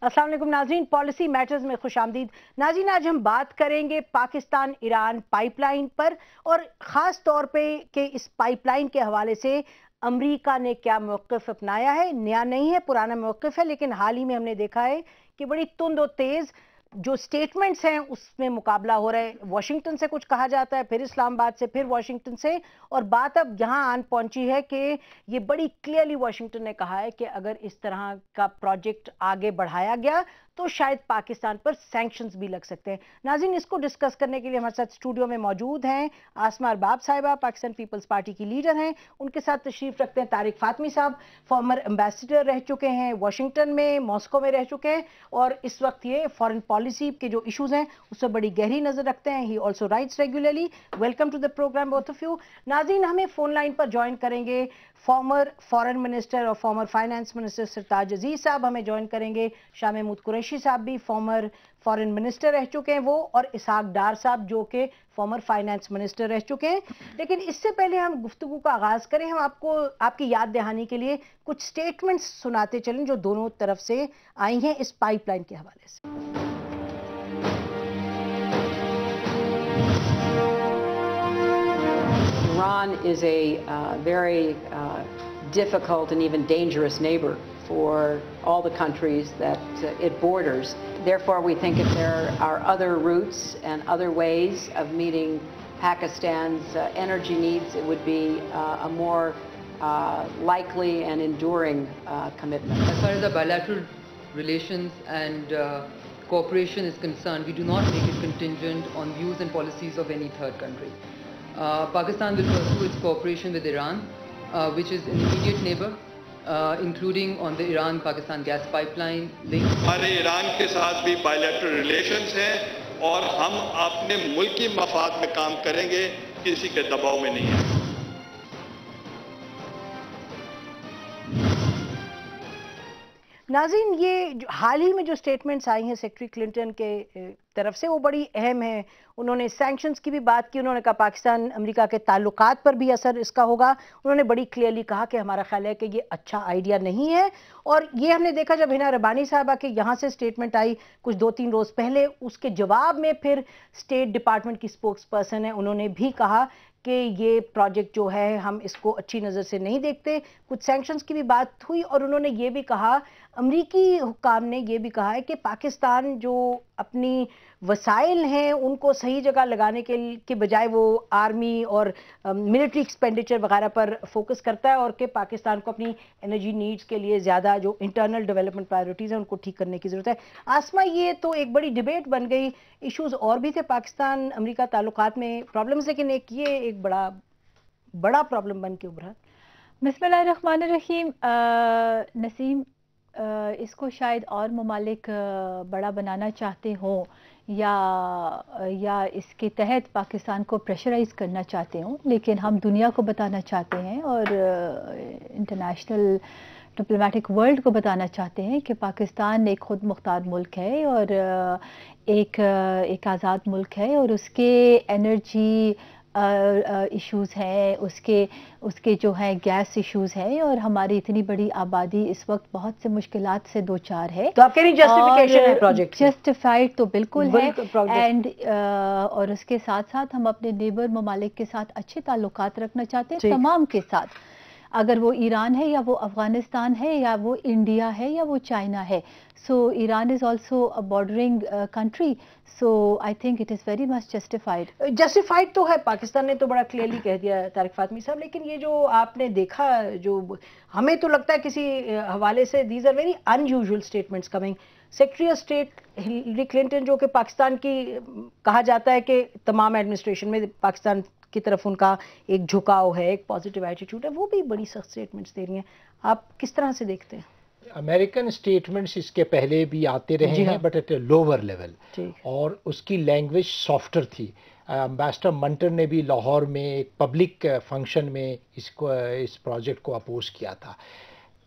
अस्सलाम वालेकुम नाज़रीन, पॉलिसी मैटर्स में खुश आमदीद। नाज़रीन, आज हम बात करेंगे पाकिस्तान ईरान पाइपलाइन पर, और ख़ास तौर पे कि इस पाइपलाइन के हवाले से अमेरिका ने क्या मौक़िफ़ अपनाया है। नया नहीं है, पुराना मौक़िफ़ है, लेकिन हाल ही में हमने देखा है कि बड़ी तुंद और तेज़ जो स्टेटमेंट्स हैं उसमें मुकाबला हो रहा है। वाशिंगटन से कुछ कहा जाता है, फिर इस्लामाबाद से, फिर वाशिंगटन से, और बात अब यहाँ आन पहुंची है कि ये बड़ी क्लियरली वाशिंगटन ने कहा है कि अगर इस तरह का प्रोजेक्ट आगे बढ़ाया गया तो शायद पाकिस्तान पर सैंक्शंस भी लग सकते हैं। नाज़रीन, इसको डिस्कस करने के लिए हमारे साथ स्टूडियो में मौजूद हैं आसमा अरबाब साहिबा, पाकिस्तान पीपल्स पार्टी की लीडर हैं। उनके साथ तशरीफ रखते हैं तारिक फातमी साहब, फॉर्मर एम्बेसडर रह चुके हैं वाशिंगटन में, मॉस्को में रह चुके हैं, और इस वक्त ये फॉरेन पॉलिसी के जो इशूज़ हैं उस पर बड़ी गहरी नज़र रखते हैं। He also writes regularly. Welcome to the programme both of you. नाज़रीन, हमें फ़ोन लाइन पर ज्वाइन करेंगे फॉर्मर फॉरेन मिनिस्टर और former finance minister Sartaj Aziz sahab, हमें ज्वाइन करेंगे शाह महमूद कुरैशी साहब, भी फॉर्मर फॉरेन मिनिस्टर रह चुके हैं वो, और इसहाक डार साहब जो कि फॉर्मर फाइनेंस मिनिस्टर रह चुके हैं। लेकिन इससे पहले हम गुफ्तगू का आगाज़ करें, हम आपको आपकी याद दहानी के लिए कुछ स्टेटमेंट्स सुनाते चलें जो दोनों तरफ से आई हैं इस पाइपलाइन के हवाले से। Iran is a very difficult and even dangerous neighbor for all the countries that it borders. Therefore, we think if there are other routes and other ways of meeting Pakistan's energy needs, it would be a more likely and enduring commitment. As far as the bilateral relations and cooperation is concerned, we do not make it contingent on views and policies of any third country. Pakistan will pursue its cooperation with Iran, which is an immediate neighbor, including on the Iran-Pakistan gas pipeline link. हमारे Iran के साथ भी bilateral relations हैं और हम अपने मुल्की मफाद में काम करेंगे, किसी के दबाव में नहीं है। नाज़रीन, ये हाल ही में जो स्टेटमेंट्स आई हैं सेक्रेटरी क्लिंटन के तरफ से वो बड़ी अहम है। उन्होंने सैंक्शंस की भी बात की, उन्होंने कहा पाकिस्तान अमेरिका के ताल्लुकात पर भी असर इसका होगा। उन्होंने बड़ी क्लियरली कहा कि हमारा ख्याल है कि ये अच्छा आइडिया नहीं है, और ये हमने देखा जब हिना रबानी साहबा के यहाँ से स्टेटमेंट आई कुछ 2-3 रोज़ पहले, उसके जवाब में फिर स्टेट डिपार्टमेंट की स्पोक्स पर्सन है, उन्होंने भी कहा कि ये प्रोजेक्ट जो है हम इसको अच्छी नज़र से नहीं देखते। कुछ सैंक्शंस की भी बात हुई, और उन्होंने ये भी कहा, अमरीकी हुक्काम ने ये भी कहा है कि पाकिस्तान जो अपनी वसाइल हैं उनको सही जगह लगाने के बजाय वो आर्मी और मिलिट्री एक्सपेंडिचर वगैरह पर फोकस करता है, और कि पाकिस्तान को अपनी एनर्जी नीड्स के लिए ज़्यादा जो इंटरनल डेवलपमेंट प्रायोरिटीज़ हैं उनको ठीक करने की ज़रूरत है। आसमा, ये तो एक बड़ी डिबेट बन गई। इश्यूज़ और भी थे पाकिस्तान अमेरिका ताल्लुकात में प्रॉब्लम्स, लेकिन ये एक बड़ा प्रॉब्लम बन के उभरा। बिस्मिल्लाहिर्रहमानिर्रहीम। नसीम, इसको शायद और ममालिक बड़ा बनाना चाहते हों या इसके तहत पाकिस्तान को प्रेशराइज़ करना चाहते हों, लेकिन हम दुनिया को बताना चाहते हैं और इंटरनेशनल डिप्लोमेटिक वर्ल्ड को बताना चाहते हैं कि पाकिस्तान एक खुद मुख्तार मुल्क है और एक आज़ाद मुल्क है, और उसके एनर्जी इश्यूज़ हैं, उसके जो हैं गैस इश्यूज़ हैं, और हमारी इतनी बड़ी आबादी इस वक्त बहुत से मुश्किलात से दो चार है। तो आपके लिए जस्टिफिकेशन है प्रोजेक्ट? जस्टिफाइड तो बिल्कुल है, एंड और उसके साथ साथ हम अपने नेबर ममालिक के साथ अच्छे ताल्लुकात रखना चाहते हैं, तमाम के साथ, अगर वो ईरान है या वो अफ़गानिस्तान है या वो इंडिया है या वो चाइना है। So Iran is also a bordering country, so I think it is very much justified तो है। पाकिस्तान ने तो बड़ा क्लियरली कह दिया तारिक फातमी साहब, लेकिन ये जो आपने देखा, जो हमें तो लगता है किसी हवाले से these are very unusual statements coming. Secretary of state Hillary Clinton, जो कि पाकिस्तान की कहा जाता है कि तमाम एडमिनिस्ट्रेशन में पाकिस्तान की तरफ उनका एक झुकाव है, एक पॉजिटिव एटीट्यूड है, वो भी बड़ी सख्त स्टेटमेंट्स दे रही हैं। आप किस तरह से देखते हैं? अमेरिकन स्टेटमेंट्स इसके पहले भी आते रहे हैं, but at a lower level, और उसकी लैंग्वेज सॉफ्टर थी। एम्बेसडर मंटर ने भी लाहौर में एक पब्लिक फंक्शन में इस प्रोजेक्ट को अपोज किया था।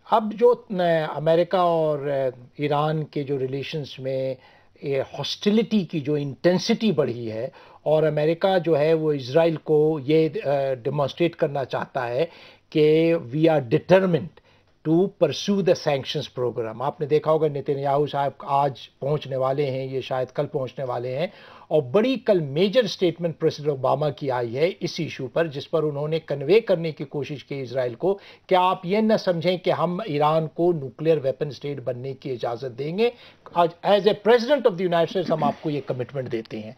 अब जो अमेरिका और ईरान के जो रिलेशंस में हॉस्टिलिटी की जो इंटेंसिटी बढ़ी है, और अमेरिका जो है वो इज़राइल को ये डेमोन्स्ट्रेट करना चाहता है कि we are determined to pursue the sanctions program. आपने देखा होगा नेतन्याहू साहब आज पहुंचने वाले हैं, ये शायद कल पहुंचने वाले हैं, और बड़ी कल मेजर स्टेटमेंट प्रेसिडेंट ओबामा की आई है इस इशू पर, जिस पर उन्होंने कन्वे करने की कोशिश की इजराइल को कि आप ये न समझें कि हम ईरान को न्यूक्लियर वेपन स्टेट बनने की इजाज़त देंगे, आज as a president of the United States हम आपको ये कमिटमेंट देते हैं।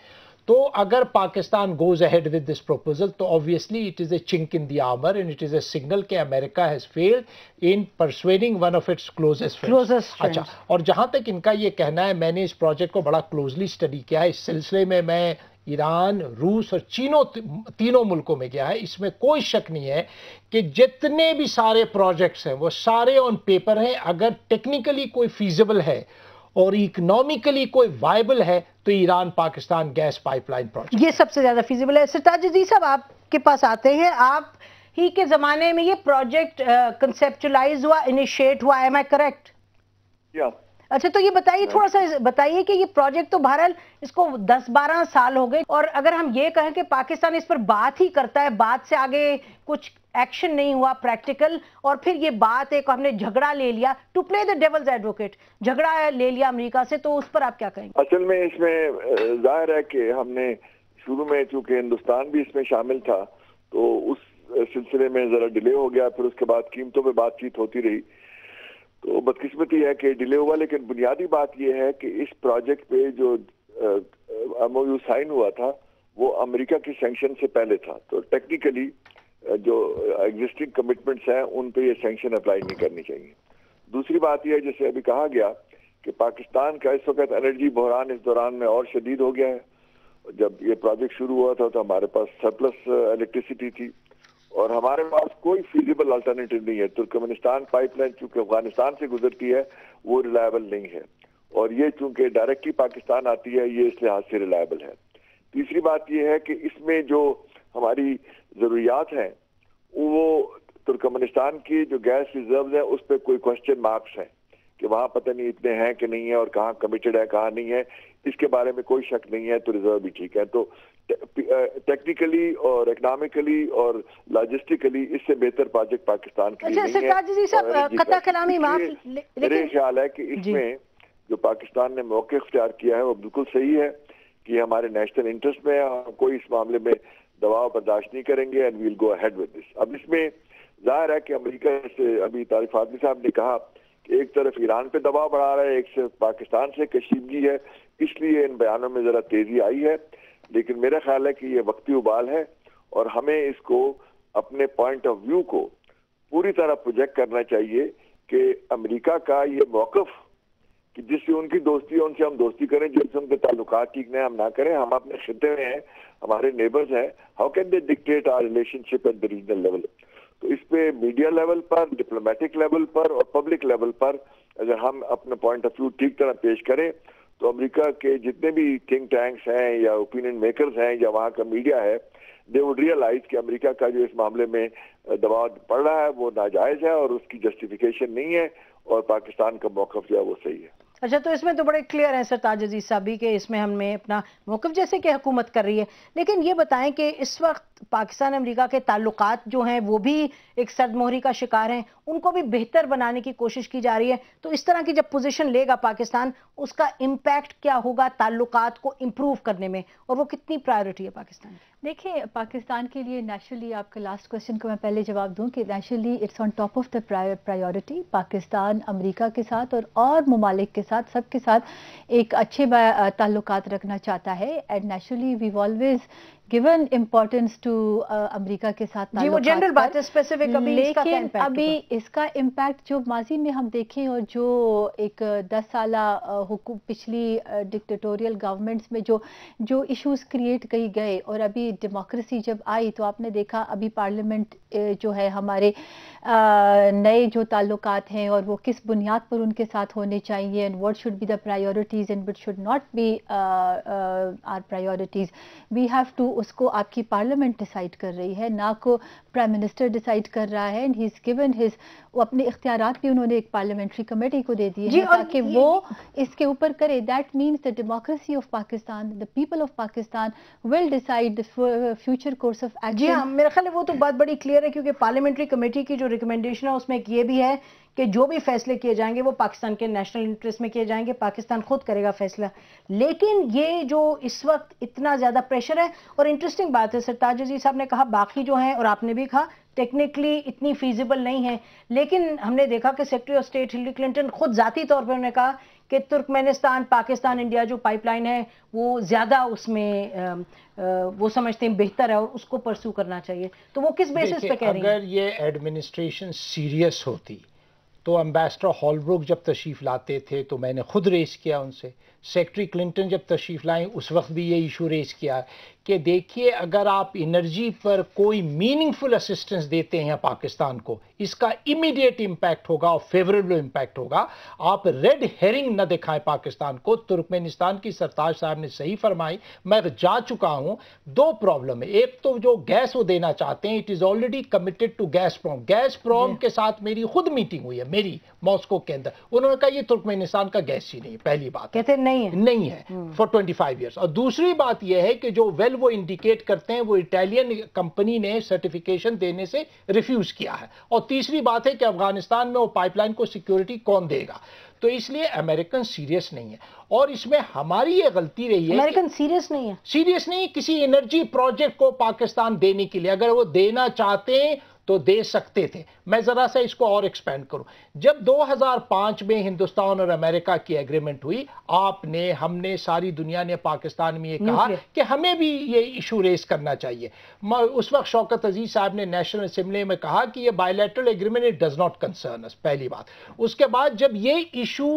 तो अगर Pakistan goes ahead with this proposal तो obviously it is a chink in the armour and it is a signal कि America has failed in persuading one of its closest friends. अच्छा, और जहाँ तक इनका ये कहना है, मैंने इस प्रोजेक्ट को बड़ा क्लोजली स्टडी किया है, इस सिलसिले में मैं ईरान, रूस और तीनों मुल्कों में गया है। इसमें कोई शक नहीं है कि जितने भी सारे प्रोजेक्ट्स हैं वो सारे ऑन पेपर हैं, अगर टेक्निकली कोई फीजिबल है और इकोनॉमिकली कोई वायबल है तो Iran Pakistan gas pipeline project ये सबसे ज्यादा फीजिबल है। सरताज अजीज साहब आपके पास आते हैं, आप ही के जमाने में ये प्रोजेक्ट कंसेप्चुलाइज हुआ, इनिशिएट हुआ, एम आई करेक्ट? अच्छा, तो ये बताइए, थोड़ा सा बताइए कि ये प्रोजेक्ट तो बहरहाल इसको 10-12 साल हो गए, और अगर हम ये कहें कि पाकिस्तान इस पर बात ही करता है, बात से आगे कुछ एक्शन नहीं हुआ प्रैक्टिकल, और फिर ये बात एक हमने झगड़ा ले लिया, to play the devil's advocate, झगड़ा ले लिया अमेरिका से, तो उस पर आप क्या कहेंगे? असल में इसमें जाहिर है कि हमने शुरू में, चूंकि हिंदुस्तान भी इसमें शामिल था, तो उस सिलसिले में जरा डिले हो गया, फिर उसके बाद कीमतों पे बातचीत होती रही, तो बदकिस्मती है कि डिले हुआ। लेकिन बुनियादी बात यह है कि इस प्रोजेक्ट पे जो MOU साइन हुआ था वो अमेरिका की सैंक्शन से पहले था, तो टेक्निकली जो एग्जिस्टिंग कमिटमेंट्स हैं उन पे ये सैंक्शन अप्लाई नहीं करनी चाहिए। दूसरी बात यह है, जैसे अभी कहा गया कि पाकिस्तान का इस वक्त एनर्जी बहरान इस दौरान में और शदीद हो गया है। जब ये प्रोजेक्ट शुरू हुआ था तो हमारे पास सरप्लस इलेक्ट्रिसिटी थी और हमारे पास कोई फीजिबल अल्टरनेटिव नहीं है। तुर्कमेनिस्तान पाइपलाइन चूंकि अफगानिस्तान से गुजरती है वो रिलायबल नहीं है, और ये चूंकि डायरेक्टली पाकिस्तान आती है ये इस लिहाज से रिलायबल है। तीसरी बात ये है कि इसमें जो हमारी ज़रूरियात हैं वो तुर्कमेनिस्तान की जो गैस रिजर्व है उस पर कोई क्वेश्चन मार्क्स हैं कि वहाँ पता नहीं इतने हैं कि नहीं है, और कहाँ कमिटेड है कहाँ नहीं है, इसके बारे में कोई शक नहीं है, तो रिजर्व भी ठीक है। तो टेक्निकली और इकोनॉमिकली और लॉजिस्टिकली इससे बेहतर प्रोजेक्ट पाकिस्तान के लिए नहीं है। मेरे ख्याल है कि इसमें जो पाकिस्तान ने मौके इख्तियार किया है वो बिल्कुल सही है कि हमारे नेशनल इंटरेस्ट में है, हम कोई इस मामले में दबाव बर्दाश्त नहीं करेंगे and we'll go ahead with this. अब इसमें जाहिर है कि अमेरिका से, अभी तारिक फातमी साहब ने कहा कि एक तरफ ईरान पे दबाव बढ़ा रहा है, एक से पाकिस्तान से कशीदगी है, इसलिए इन बयानों में जरा तेजी आई है। लेकिन मेरा ख्याल है कि ये वक्ती उबाल है और हमें इसको अपने पॉइंट ऑफ व्यू को पूरी तरह प्रोजेक्ट करना चाहिए कि अमेरिका का ये मौक़िफ़ कि जिससे उनकी दोस्ती है उनसे हम दोस्ती करें, जिससे उनके ताल्लुकात ठीक नहीं हम ना करें। हम अपने खिते में हैं, हमारे नेबर्स हैं, how can they dictate our relationship at the regional level. तो इस पे मीडिया लेवल पर, डिप्लोमेटिक लेवल पर और पब्लिक लेवल पर अगर हम अपने पॉइंट ऑफ व्यू ठीक तरह पेश करें तो अमेरिका के जितने भी थिंक टैंक्स हैं या ओपिनियन मेकर्स हैं या वहाँ का मीडिया है, दे वुड रियलाइज कि अमेरिका का जो इस मामले में दबाव पड़ रहा है वो नाजायज़ है और उसकी जस्टिफिकेशन नहीं है, और पाकिस्तान का मौक़िफ़ जो है वो सही है। अच्छा, तो इसमें तो बड़े क्लियर है सरताज अजीज साहब भी कि इसमें हमें अपना मौक़िफ़ जैसे कि हुकूमत कर रही है, लेकिन ये बताएं कि इस वक्त पाकिस्तान अमेरिका के ताल्लुकात जो हैं वो भी एक सदमोहरी का शिकार हैं, उनको भी बेहतर बनाने की कोशिश की जा रही है। तो इस तरह की जब पोजीशन लेगा पाकिस्तान, उसका इम्पैक्ट क्या होगा ताल्लुकात को इम्प्रूव करने में, और वो कितनी प्रायोरिटी है पाकिस्तान? देखिए, पाकिस्तान के लिए नेचुरली, आपका लास्ट क्वेश्चन को मैं पहले जवाब दूं कि naturally it's on top of the priority. Pakistan America के साथ और ममालिक के साथ, सबके साथ एक अच्छे ताल्लुकात रखना चाहता है, and naturally we always given importance to America के साथ जी, वो जनरल बात है, स्पेसिफिक अभी लेकिन अभी इसका इम्पैक्ट जो माजी में हम देखें और जो एक 10 साला पिछली डिक्टेटोरियल गवर्नमेंट्स में जो इश्यूज क्रिएट की गए और अभी डेमोक्रेसी जब आई तो आपने देखा अभी पार्लियामेंट जो है हमारे नए जो ताल्लुकात हैं और वो किस बुनियाद पर उनके साथ होने चाहिए, and what should be the priorities and what should not be our priorities, we have to, उसको आपकी पार्लियामेंट डिसाइड कर रही है, ना को प्राइम मिनिस्टर डिसाइड कर रहा है। And he is given his, वो अपने इख्तियारात भी उन्होंने एक पार्लियामेंट्री कमेटी को दे दिए हैं ताकि वो इसके ऊपर करे। That means the democracy of Pakistan, the people of Pakistan will decide the future course of action. जी हाँ, मेरा ख्याल है वो तो बात बड़ी क्लियर है, क्योंकि पार्लियामेंट्री कमेटी की जो रिकमेंडेशन है उसमें ये भी है کہ جو بھی فیصلے کیے جائیں گے وہ پاکستان کے نیشنل انٹرسٹ میں کیے جائیں گے, پاکستان خود کرے گا فیصلہ. لیکن یہ جو اس وقت اتنا زیادہ پریشر ہے, اور انٹرسٹنگ بات ہے سرتاج عزیز صاحب نے کہا باقی جو ہیں, اور آپ نے بھی کہا ٹیکنیکلی اتنی فیزیبل نہیں ہے, لیکن ہم نے دیکھا کہ secretary of state Hillary Clinton خود ذاتی طور پر انہوں نے کہا کہ ترکمانستان پاکستان انڈیا جو پائپ لائن ہے وہ زیادہ اس میں وہ سمجھتے ہیں بہتر ہے اور اس کو پرسو کرنا چاہیے. تو وہ کس بیسس پہ کہہ رہی ہیں؟ اگر یہ ایڈمنسٹریشن سیریس ہوتی تو امبیسڈر ہالبروک جب تشریف لاتے تھے تو میں نے خود ریز کیا ان سے, سیکرٹری کلنٹن جب تشریف لائیں اس وقت بھی یہ ایشو ریز کیا کہ دیکھیے اگر آپ انرجی پر کوئی میننگ فل اسسٹنس دیتے ہیں پاکستان کو, اس کا امیڈیٹ امپیکٹ ہوگا اور فیوریبل امپیکٹ ہوگا. آپ ریڈ ہیرنگ نہ دکھائیں پاکستان کو. ترکمانستان کی سرتاج صاحب نے صحیح فرمائی, میں جا چکا ہوں. دو پرابلم ہے, ایک تو جو گیس وہ دینا چاہتے ہیں it is already committed to Gazprom. Gazprom کے ساتھ میری خود میٹنگ ہوئی ہے, میری ماسکو کے اندر. انہوں نے کہا یہ ترکمانستان کا گیس ہی نہیں, پہلی بات کہتے نہیں ہے فار 25 ایئرس. اور دوسری بات یہ ہے کہ جو ویل وہ انڈیکیٹ کرتے ہیں وہ اٹیلین کمپنی نے سرٹیفیکیشن دینے سے ریفیوز کیا ہے. اور تیسری بات ہے کہ افغانستان میں وہ پائپ لائن کو سیکیورٹی کون دے گا. تو اس لیے امریکن سیریس نہیں ہے, اور اس میں ہماری یہ غلطی رہی ہے. امریکن سیریس نہیں ہے کسی انرجی پروجیکٹ کو پاکستان دینے کے لیے. اگر وہ دینا چاہتے ہیں تو دے سکتے تھے. میں ذرا سا اس کو اور ایکسپینڈ کروں. جب 2005 میں ہندوستان اور امریکہ کی ایگریمنٹ ہوئی, آپ نے, ہم نے, ساری دنیا نے پاکستان میں یہ کہا کہ ہمیں بھی یہ ایشو ریز کرنا چاہیے. اس وقت شوکت عزیز صاحب نے نیشنل اسمبلی میں کہا کہ یہ bilateral agreement it does not concern us, پہلی بات. اس کے بعد جب یہ ایشو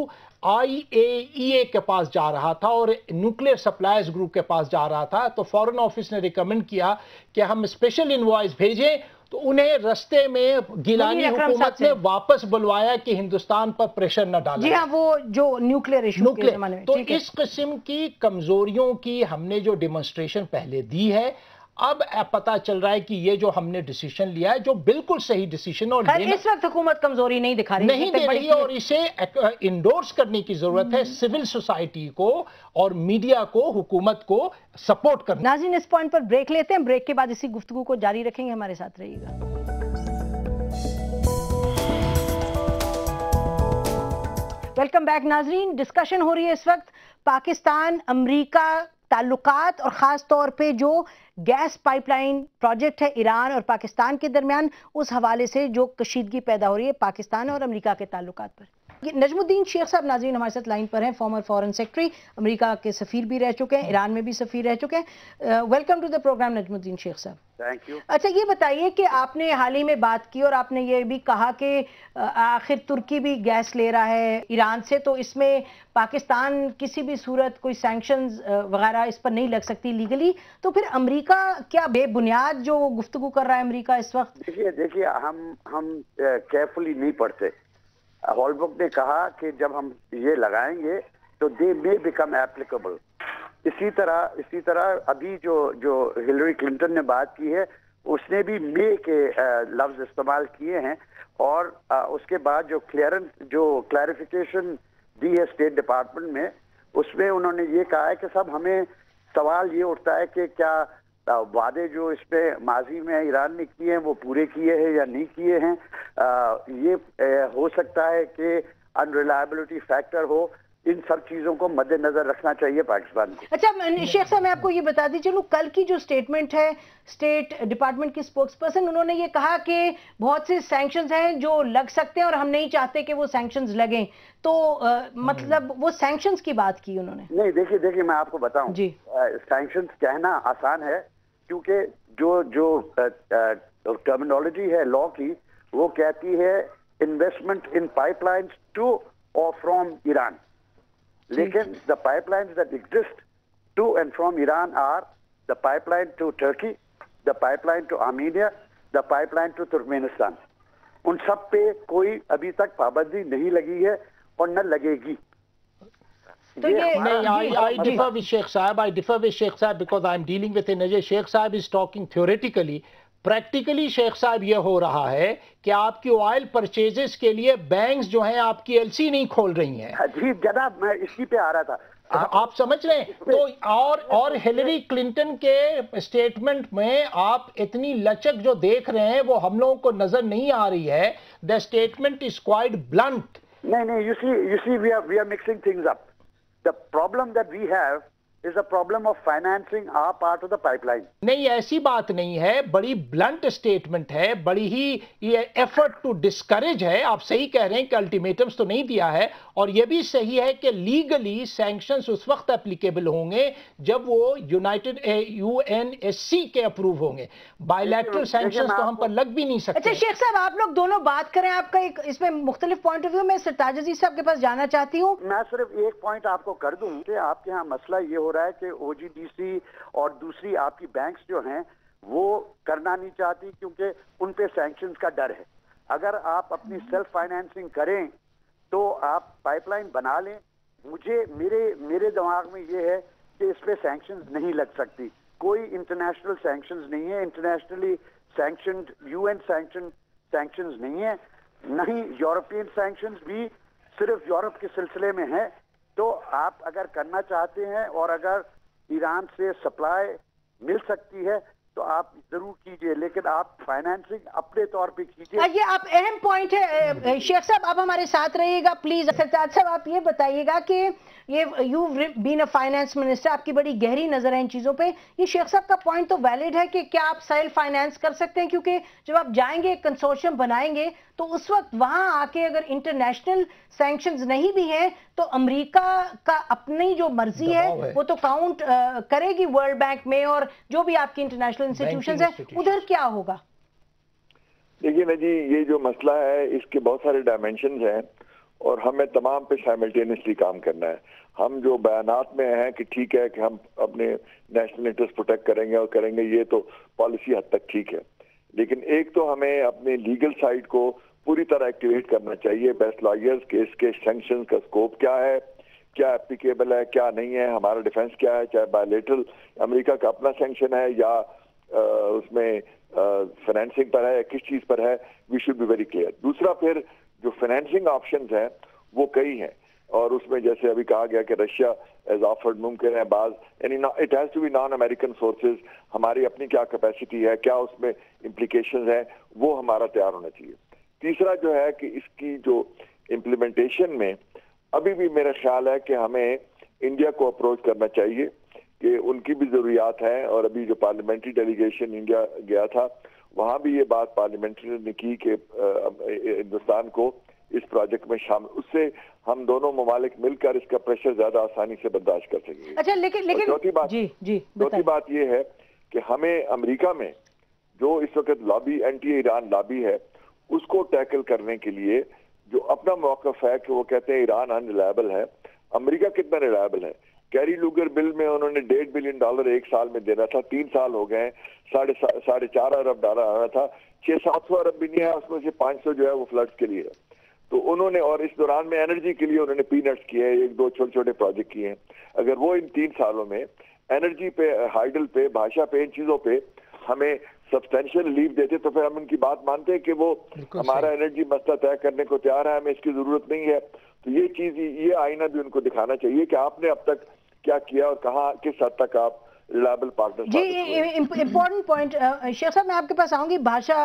IAEA کے پاس جا رہا تھا اور نیوکلیئر سپلائرز گروپ کے پاس جا رہا تھا, تو فارن آفس نے ریکمنڈ کیا کہ ہم اسپیشل انوائس بھیجیں. تو انہیں رستے میں گیلانی حکومت نے واپس بلوایا کہ ہندوستان پر پریشر نہ ڈالا. جی ہاں, وہ جو نیوکلیئر ایشو کے زمانے میں. تو اس قسم کی کمزوریوں کی ہم نے جو ڈیمونسٹریشن پہلے دی ہے, اب پتا چل رہا ہے کہ یہ جو ہم نے ڈیسیشن لیا ہے جو بالکل صحیح ڈیسیشن, اور اس وقت حکومت کمزوری نہیں دکھا رہی, اور اسے انڈورس کرنے کی ضرورت ہے. سول سوسائٹی کو اور میڈیا کو, حکومت کو سپورٹ کرنا. ناظرین اس پوائنٹ پر بریک لیتے ہیں, بریک کے بعد اسی گفتگو کو جاری رکھیں گے, ہمارے ساتھ رہیے گا. ویلکم بیک ناظرین. ڈسکشن ہو رہی ہے اس وقت پاکستان امریکہ تعلقات, اور خاص طور پہ جو گیس پائپ لائن پروجیکٹ ہے ایران اور پاکستان کے درمیان, اس حوالے سے جو کشیدگی پیدا ہو رہی ہے پاکستان اور امریکہ کے تعلقات پر. نجم الدین شیخ صاحب ناظرین ہمارے ساتھ لائن پر ہیں, فارمر فارن سیکرٹری, امریکہ کے سفیر بھی رہ چکے ہیں, ایران میں بھی سفیر رہ چکے ہیں. ویلکم ٹو دا پروگرام نجم الدین شیخ صاحب. Thank you. اچھا یہ بتائیے کہ آپ نے حال ہی میں بات کی اور آپ نے یہ بھی کہا کہ آخر ترکی بھی گیس لے رہا ہے ایران سے, تو اس میں پاکستان کسی بھی صورت کوئی سینکشنز وغیرہ اس پر نہیں لگ سکتی لیگلی. تو پھر امریکہ کیا بے بنیاد جو گفتگو کر رہا ہے امریکہ اس وقت؟ دیکھیے ہم کیئرفلی نہیں پڑھتے. ہالبروک نے کہا کہ جب ہم یہ لگائیں گے تو دے میں بیکم ایپلیکیبل. اسی طرح ابھی جو ہلری کلنٹن نے بات کی ہے اس نے بھی مے کے لفظ استعمال کیے ہیں, اور اس کے بعد جو کلیریفیکیشن دی ہے اسٹیٹ ڈپارٹمنٹ میں, اس میں انہوں نے یہ کہا ہے کہ صاحب ہمیں سوال یہ اٹھتا ہے کہ کیا وعدے جو اس پہ ماضی میں ایران نے کیے ہیں وہ پورے کیے ہیں یا نہیں کیے ہیں. یہ ہو سکتا ہے کہ انریلائبلٹی فیکٹر ہو. ان سب چیزوں کو مد نظر رکھنا چاہیے پاکستان کو. اچھا شیخ صاحب میں آپ کو یہ بتا دی چلوں, کل کی جو سٹیٹمنٹ ہے اسٹیٹ ڈپارٹمنٹ کی اسپوکس پرسن, انہوں نے یہ کہا کہ بہت سے سینکشنز ہیں جو لگ سکتے ہیں اور ہم نہیں چاہتے کہ وہ سینکشنز لگیں. تو مطلب وہ سینکشنز کی بات کی انہوں نے. نہیں دیکھیے میں آپ کو بتاؤں, سینکشنز کہنا آسان ہے کیونکہ جو ٹرمینالوجی ہے لا کی وہ کہتی ہے investment in pipelines to اور فرام ایران. لیکن the pipelines that exist to and from Iran are the pipeline to Turkey, the pipeline to Armenia, the pipeline to Turkmenistan. ان سب پہ کوئی ابھی تک پابندی نہیں لگی ہے اور نہ لگے گی. I differ with Sheikh Saab because I am dealing with energy. Sheikh Saab is talking theoretically. Practically شیخ صاحب یہ ہو رہا ہے کہ آپ کی آئل پرچیزز کے لیے بینکس جو ہیں آپ کی ایل سی نہیں کھول رہی ہیں. جی جناب, میں اسی پہ آ رہا تھا. आप समझ रहे हैं? तो और हिलरी क्लिंटन के स्टेटमेंट में आप इतनी लचक जो देख रहे हैं वो हम लोगों को नजर नहीं आ रही है. The statement is quite blunt. नहीं, you see we are mixing things up. The problem that we have is a problem of financing our part of the pipeline. नहीं, ऐसी बात नहीं है, बड़ी ब्लंट स्टेटमेंट है, बड़ी ही ये एफर्ट टू डिस्करेज है. आप सही कह रहे हैं कि अल्टीमेटम्स तो नहीं दिया है, और ये भी सही है कि लीगली सैंक्शंस उस वक्त एप्लीकेबल होंगे जब वो यूएनएससी के अप्रूव होंगे. बायलैटरल सैंक्शंस तो हम पर लग भी नहीं सकते. अच्छा शेख साहब, आप लोग दोनों बात करें, आपका एक इसमें मुख्तलिफ पॉइंट ऑफ व्यू. मैं सरताज अजीज साहब के पास जाना चाहती हूँ. मैं सिर्फ एक पॉइंट आपको कर दूं कि आपके यहाँ मसला ये हो रहा है कि ओजीडीसी और दूसरी आपकी बैंक्स जो हैं वो करना नहीं चाहती क्योंकि उन पे सैंक्शंस का डर है. अगर आप अपनी सेल्फ फाइनेंसिंग करें तो आप पाइपलाइन बना लें. मेरे दिमाग में ये है कि इस पे सैंक्शंस नहीं लग सकती. कोई इंटरनेशनल सैंक्शंस नहीं है, इंटरनेशनली सैंक्शनड यूएन सैंक्शंस नहीं है, नहीं यूरोपियन सैंक्शंस भी सिर्फ यूरोप के सिलसिले में है. तो आप अगर करना चाहते हैं और अगर ईरान से सप्लाई मिल सकती है तो आप जरूर कीजिए, लेकिन आप फाइनेंसिंग अपने तौर पे कीजिए. ये आप अहम पॉइंट है. शेख साहब आप हमारे साथ रहिएगा प्लीज. सरताज साहब आप ये बताइएगा कि ये you been a finance minister, आपकी बड़ी गहरी नजर है इन चीजों पे. ये शेख साहब का पॉइंट तो वैलिड है कि क्या आप सेल्फ फाइनेंस कर सकते हैं, क्योंकि जब आप जाएंगे कंसोर्शियम बनाएंगे तो उस वक्त वहां आके अगर इंटरनेशनल सैंक्शंस नहीं भी हैं तो अमेरिका का अपनी जो मर्जी है वो तो काउंट करेगी वर्ल्ड बैंक में और जो भी आपकी इंटरनेशनल इंस्टीट्यूशंस है उधर क्या होगा. देखिए ना जी, ये जो मसला है इसके बहुत सारे डायमेंशंस हैं और हमें तमाम पे साइमल्टेनियसली काम करना है. हम जो बयानात में हैं कि ठीक है कि हम अपने नेशनल इंटरेस्ट प्रोटेक्ट करेंगे और करेंगे, ये तो पॉलिसी हद तक ठीक है, लेकिन एक तो हमें अपने लीगल साइड को पूरी तरह एक्टिवेट करना चाहिए. बेस्ट लॉयर्स के इसके सैंक्शन का स्कोप क्या है, क्या एप्लीकेबल है, क्या नहीं है, हमारा डिफेंस क्या है, चाहे बायलैटरल अमेरिका का अपना सैंक्शन है या उसमें फाइनेंसिंग पर है या किस चीज पर है. We should be very clear. दूसरा, फिर जो फाइनेंसिंग ऑप्शंस हैं वो कई हैं और उसमें जैसे अभी कहा गया कि रशिया एज ऑफर्ड मुमकिन है बाज, यानी it has to be non American sources. हमारी अपनी क्या कैपेसिटी है, क्या उसमें इम्प्लीकेशंस हैं, वो हमारा तैयार होना चाहिए. तीसरा जो है कि इसकी जो इम्प्लीमेंटेशन में अभी भी मेरा ख्याल है कि हमें इंडिया को अप्रोच करना चाहिए कि उनकी भी ज़रूरियात हैं. और अभी जो पार्लियामेंट्री डेलीगेशन इंडिया गया था वहाँ भी ये बात पार्लियामेंट्री ने की कि हिंदुस्तान को इस प्रोजेक्ट में शामिल, उससे हम दोनों ममालिक मिलकर इसका प्रेशर ज्यादा आसानी से बर्दाश्त कर सकेंगे. अच्छा, लेकिन चौथी बात ये है कि हमें अमेरिका में जो इस वक्त लॉबी, एंटी ईरान लॉबी है, उसको टैकल करने के लिए जो अपना मौक़िफ़ है कि वो कहते हैं ईरान अनरिलायबल है. अमेरिका कितना रिलायबल है? कैरी लूगर बिल में उन्होंने $1.5 बिलियन एक साल में देना था, 3 साल हो गए, 4.5 अरब डाला आना था, 600-700 अरब भी नहीं है, उसमें से 500 जो है वो फ्लड्स के लिए है. तो उन्होंने, और इस दौरान में एनर्जी के लिए उन्होंने पीनट्स किए हैं, 1-2 छोटे छोटे प्रोजेक्ट किए हैं. अगर वो इन 3 सालों में एनर्जी पे, हाइडल पे, भाषा पे, इन चीजों पे हमें सब्सटेंशियल लीव देते तो फिर हम उनकी बात मानते हैं कि वो हमारा एनर्जी मसला तय करने को तैयार है, हमें इसकी जरूरत नहीं है. तो ये चीज, ये आईना भी उनको दिखाना चाहिए कि आपने अब तक क्या किया और कहाँ किस हद तक आप रिलायबल पार्टनर. जी, इम्पोर्टेंट पॉइंट. शेख साहब मैं आपके पास आऊंगी भाषा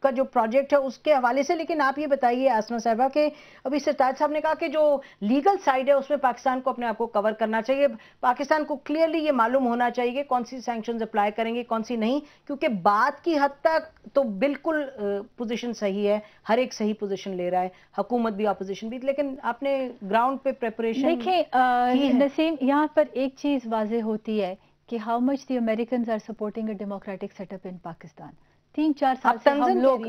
का जो प्रोजेक्ट है उसके हवाले से, लेकिन आप ये बताइए आसमा साहिबा के अभी सरताज साहब ने कहा कि जो लीगल साइड है उसमें पाकिस्तान को अपने आप को कवर करना चाहिए. पाकिस्तान को क्लियरली ये मालूम होना चाहिए कि कौन सी सैंक्शंस अप्लाई करेंगे कौन सी नहीं, क्योंकि बात की हद तक तो बिल्कुल पोजीशन सही है, हर एक सही पोजीशन ले रहा है, हुकूमत भी अपोजिशन भी, लेकिन आपने ग्राउंड पे प्रेपरेशन. देखिए नसीम, यहाँ पर एक चीज वाजे होती है कि how much the Americans are supporting a democratic setup in Pakistan. 3-4 साल से हम लोग,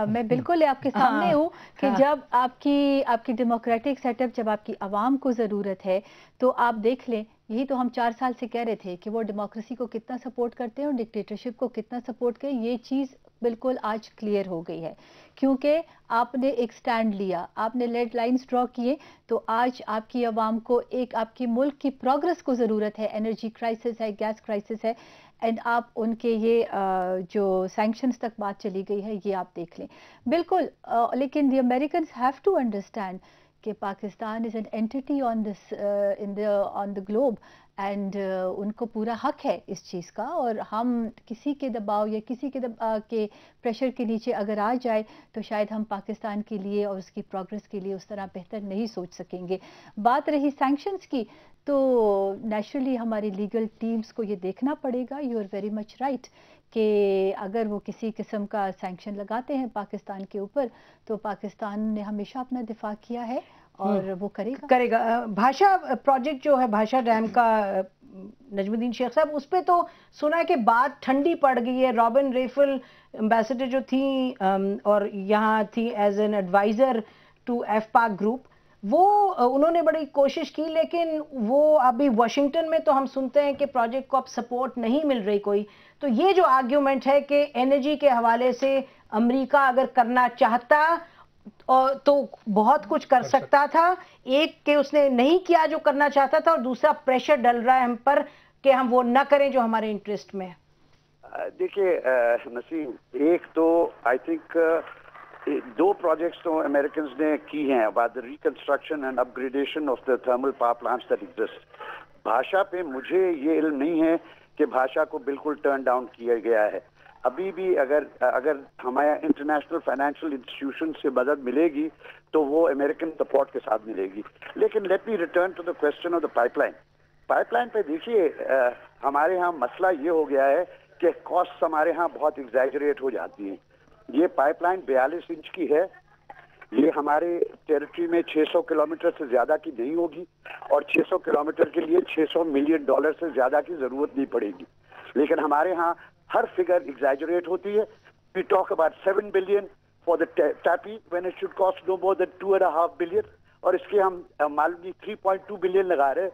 मैं बिल्कुल आपके सामने हूँ कि जब आपकी डेमोक्रेटिक सेटअप, जब आपकी आवाम को ज़रूरत है तो आप देख लें. यही तो हम 4 साल से कह रहे थे कि वो डेमोक्रेसी को कितना सपोर्ट करते हैं और डिक्टेटरशिप को कितना सपोर्ट करें. ये चीज़ बिल्कुल आज क्लियर हो गई है क्योंकि आपने एक स्टैंड लिया, आपने रेड लाइंस ड्रॉ किए. तो आज आपकी आवाम को, एक आपकी मुल्क की प्रोग्रेस को ज़रूरत है. एनर्जी क्राइसिस है, गैस क्राइसिस है, एंड आप उनके ये जो सैंक्शंस तक बात चली गई है ये आप देख लें. बिल्कुल, लेकिन the Americans have to understand کہ Pakistan is an entity on this on the globe and ان کو پورا حق ہے اس چیز کا، اور ہم کسی کے دباؤ یا کسی کے پریشر کے نیچے اگر آ جائے تو شاید ہم پاکستان کے لیے اور اس کی پروگرس کے لیے اس طرح بہتر نہیں سوچ سکیں گے. بات رہی سینکشنز کی تو نیچرلی ہماری لیگل ٹیمز کو یہ دیکھنا پڑے گا. You are very much right کہ اگر وہ کسی قسم کا سینکشن لگاتے ہیں پاکستان کے اوپر تو پاکستان نے ہمیشہ اپنا دفاع کیا ہے اور وہ کرے گا. بھاشا پروجیکٹ جو ہے بھاشا ڈیم کا نجم الدین شیخ صاحب، اس پہ تو سنا ہے کہ بات ٹھنڈی پڑ گئی ہے. رابن ریفل امبیسڈر جو تھیں اور یہاں تھی as an adviser to AfPak group, وہ انہوں نے بڑی کوشش کی، لیکن وہ ابھی واشنگٹن میں تو ہم سنتے ہیں کہ پروجیکٹ کو اب سپورٹ نہیں مل رہی کوئی. تو یہ جو آرگیومنٹ ہے کہ انرجی کے حوالے سے امریکہ اگر کرنا چاہتا تو بہت کچھ کر سکتا تھا، ایک کہ اس نے نہیں کیا جو کرنا چاہتا تھا، اور دوسرا پریشر ڈل رہا ہے ہم پر کہ ہم وہ نہ کریں جو ہمارے انٹرسٹ میں ہے. دیکھیے نسیم، ایک تو آئی تھنک دو پروجیکٹس تو امریکنز نے کی ہیں about the reconstruction and up gradation of the thermal power plants that exist. بھاشا پہ مجھے یہ علم نہیں ہے کہ بھاشا کو بالکل ٹرن ڈاؤن کیا گیا ہے. ابھی بھی اگر ہمارے انٹرنیشنل فائنینشیل انسٹیٹیوشن سے مدد ملے گی تو وہ امریکن سپورٹ کے ساتھ ملے گی. لیکن let me return to the question of the pipeline. Pipeline پہ دیکھیے ہمارے ہاں مسئلہ یہ ہو گیا ہے کہ کاسٹ ہمارے ہاں بہت ایگزیجریٹ ہو جاتی ہیں. یہ پائپ لائن 42 انچ کی ہے، یہ ہمارے ٹیریٹری میں 600 کلومیٹر سے زیادہ کی نہیں ہوگی، اور 600 کلومیٹر کے لیے $600 ملین سے زیادہ کی ضرورت نہیں پڑے گی. لیکن ہمارے ہاں ہر فگر ایگزیجریٹ ہوتی ہے. We talk about 7 billion for the TAPI when it should cost no more than 2.5 billion, اور اس کے ہم معلوم 3.2 بلین لگا رہے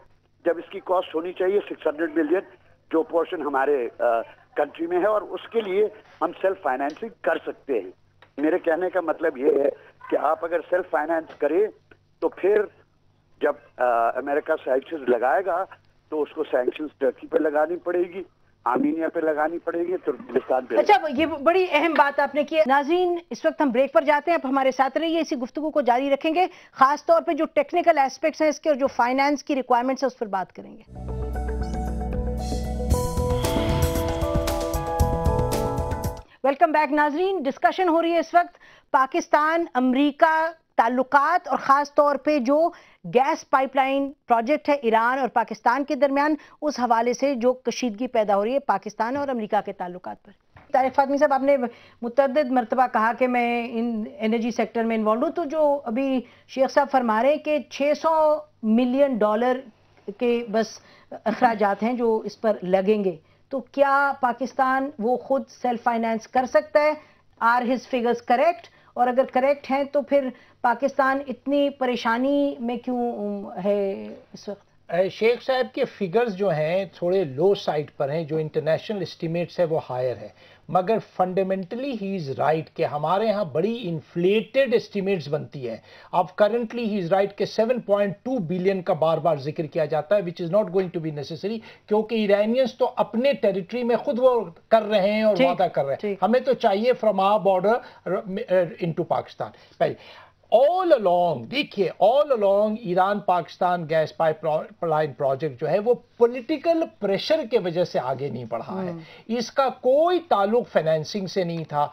جب اس کی کاسٹ ہونی چاہیے 600 ملین، جو پورشن ہمارے کنٹری میں ہے، اور اس کے لیے ہم سیلف فائنینسنگ کر سکتے ہیں. میرے کہنے کا مطلب یہ ہے کہ آپ اگر سیلف فائنینس کریں تو پھر جب امریکہ سینکشنز لگائے گا تو اس کو سینکشنز ٹرکی پہ لگانی پڑے گی، آرمینیا پہ لگانی پڑے گی، ترکمانستان پہ. اچھا، یہ بڑی اہم بات آپ نے کی. ناظرین، اس وقت ہم بریک پر جاتے ہیں، اب ہمارے ساتھ رہیے، اسی گفتگو کو جاری رکھیں گے. خاص طور پہ جو ٹیکنیکل ایسپیکٹس ہیں اس کے اور جو فائنانس کی ریکوائرمنٹس ہیں اس پر بات کریں گے. ویلکم بیک ناظرین. ڈسکشن ہو رہی ہے اس وقت پاکستان امریکہ تعلقات، اور خاص طور پہ جو گیس پائپ لائن پروجیکٹ ہے ایران اور پاکستان کے درمیان، اس حوالے سے جو کشیدگی پیدا ہو رہی ہے پاکستان اور امریکہ کے تعلقات پر. طارق فاطمی صاحب، آپ نے متعدد مرتبہ کہا کہ میں ان انرجی سیکٹر میں انوالو ہوں، تو جو ابھی شیخ صاحب فرما رہے ہیں کہ $600 ملین کے بس اخراجات ہیں جو اس پر لگیں گے، تو کیا پاکستان وہ خود سیلف فائنانس کر سکتا ہے؟ Are his figures correct? اور اگر کریکٹ ہیں تو پھر پاکستان اتنی پریشانی میں کیوں ہے اس وقت؟ شیخ صاحب کے فگرز جو ہیں تھوڑے لو سائٹ پر ہیں، جو انٹرنیشنل اسٹیمیٹس ہے وہ ہائر ہے، مگر فنڈامنٹلی ہی از رائٹ کہ ہمارے ہاں بڑی انفلیٹڈ اسٹیمیٹس بنتی ہے. اب کرنٹلی ہی از رائٹ کہ 7.2 بلین کا بار بار ذکر کیا جاتا ہے، which is not going to be necessary, کیونکہ ایرانینز تو اپنے ٹیریٹری میں خود وہ کر رہے ہیں اور وعدہ کر رہے ہیں. ہمیں تو چاہیے from our border into Pakistan. All along دیکھیے، all along Iran Pakistan gas pipeline project جو ہے وہ پولیٹیکل پریشر کے وجہ سے آگے نہیں بڑھا ہے. اس کا کوئی تعلق فائنینسنگ سے نہیں تھا،